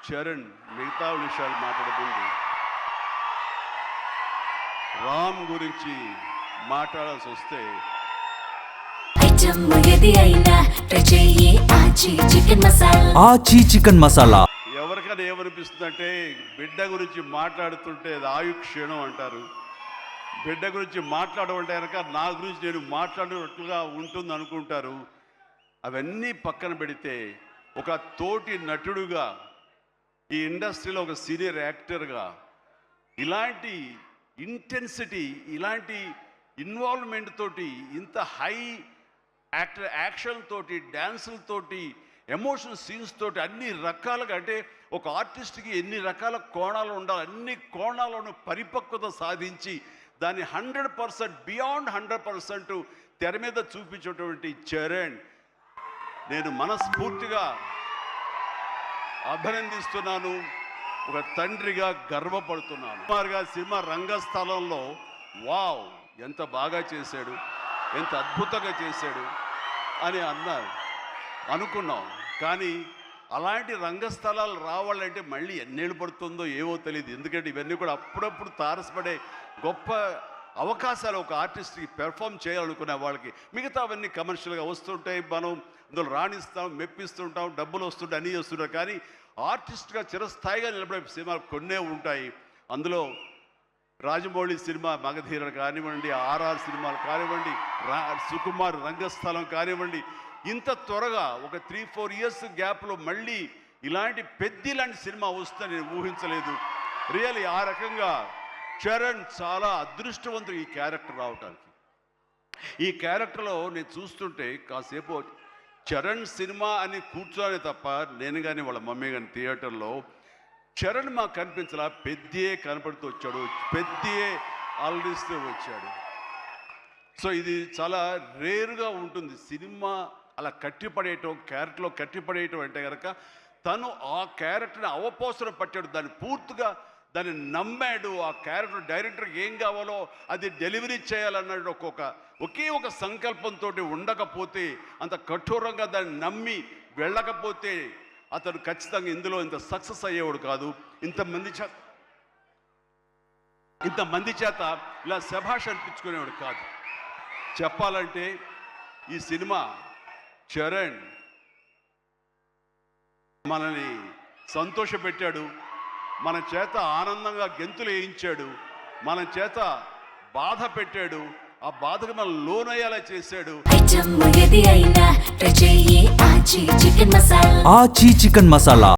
చరణ్ మిగతా విషయాలు మాట్లాడబోండి. రామ్ గురించి మాట్లాడాల్సి వస్తే ఆచి చికెన్ మసాలా ఎవరికైనా ఏమనిపిస్తుందంటే బిడ్డ గురించి మాట్లాడుతుంటే అది ఆయు క్షీణం అంటారు. బిడ్డ గురించి మాట్లాడమంటే కనుక నా గురించి నేను మాట్లాడినట్లుగా ఉంటుంది అనుకుంటారు. అవన్నీ పక్కన పెడితే ఒక తోటి నటుడుగా ఈ ఇండస్ట్రీలో ఒక సీనియర్ యాక్టర్గా ఇలాంటి ఇంటెన్సిటీ, ఇలాంటి ఇన్వాల్వ్మెంట్ తోటి, ఇంత హై యాక్షన్ తోటి, డ్యాన్సులతోటి, ఎమోషనల్ సీన్స్ తోటి అన్ని రకాలుగా, అంటే ఒక ఆర్టిస్ట్కి ఎన్ని రకాల కోణాలు ఉండాలి, అన్ని కోణాలను పరిపక్వత సాధించి దాన్ని 100% బియాండ్ 100% తెర మీద చూపించేటువంటి చరణ్ నేను మనస్ఫూర్తిగా అభినందిస్తున్నాను. ఒక తండ్రిగా గర్వపడుతున్నాను. సుమారుగా సినిమా రంగస్థలంలో వావ్ ఎంత బాగా చేశాడు, ఎంత అద్భుతంగా చేశాడు అని అనుకున్నాం. కానీ అలాంటి రంగస్థలాలు రావాలంటే మళ్ళీ ఎన్నేళ్ళు పడుతుందో ఏవో తెలియదు. ఎందుకంటే ఇవన్నీ కూడా అప్పుడప్పుడు తారసపడే గొప్ప అవకాశాలు ఒక ఆర్టిస్ట్కి పెర్ఫామ్ చేయాలనుకునే వాళ్ళకి. మిగతా అవన్నీ కమర్షియల్గా వస్తుంటాయి, మనం అందులో రాణిస్తాం, మెప్పిస్తుంటాం, డబ్బులు వస్తుంటాయి, అన్నీ వస్తుంటాయి. కానీ ఆర్టిస్ట్గా చిరస్థాయిగా నిలబడే సినిమాలు కొన్నే ఉంటాయి. అందులో రాజమౌళి సినిమా మగధీర కానివ్వండి, ఆర్ఆర్ సినిమాలు కానివ్వండి, సుకుమార్ రంగస్థలం కానివ్వండి, ఇంత త్వరగా ఒక 3-4 ఇయర్స్ గ్యాప్లో మళ్ళీ ఇలాంటి లాంటి సినిమా వస్తుందని నేను ఊహించలేదు. రియల్లీ ఆ రకంగా చరణ్ చాలా అదృష్టవంతుడు ఈ క్యారెక్టర్ రావటానికి. ఈ క్యారెక్టర్లో నేను చూస్తుంటే కాసేపు చరణ్ సినిమా అని కూర్చోనే తప్ప నేను కానీ వాళ్ళ మమ్మీ కానీ థియేటర్లో చరణ్ మాకు కనిపించలా, పెద్దే కనపడుతూ వచ్చాడు, పెద్దే ఆలరిస్తూ వచ్చాడు. సో ఇది చాలా రేరుగా ఉంటుంది. సినిమా అలా కట్టిపడేయటం, క్యారెక్టర్లో కట్టిపడేయటం అంటే కనుక తను ఆ క్యారెక్టర్ని అవపోసన పట్టాడు, దాన్ని పూర్తిగా దాన్ని నమ్మాడు. ఆ క్యారెక్టర్ డైరెక్టర్కి ఏం కావాలో అది డెలివరీ చేయాలన్నాడు. ఒకే ఒక సంకల్పంతో ఉండకపోతే, అంత కఠోరంగా దాన్ని నమ్మి వెళ్ళకపోతే అతను ఖచ్చితంగా ఇందులో ఇంత సక్సెస్ అయ్యేవాడు కాదు. ఇంతమంది చేత ఇలా శభాష్ అనిపించుకునేవాడు కాదు. చెప్పాలంటే ఈ సినిమా చరణ్ మనల్ని సంతోషపెట్టాడు, మన చేత ఆనందంగా గెంతులు వేయించాడు, మన చేత బాధ పెట్టాడు, ఆ బాధకు మనం లోనయ్యేలా చేశాడు. ఆచి చికెన్ మసాలా.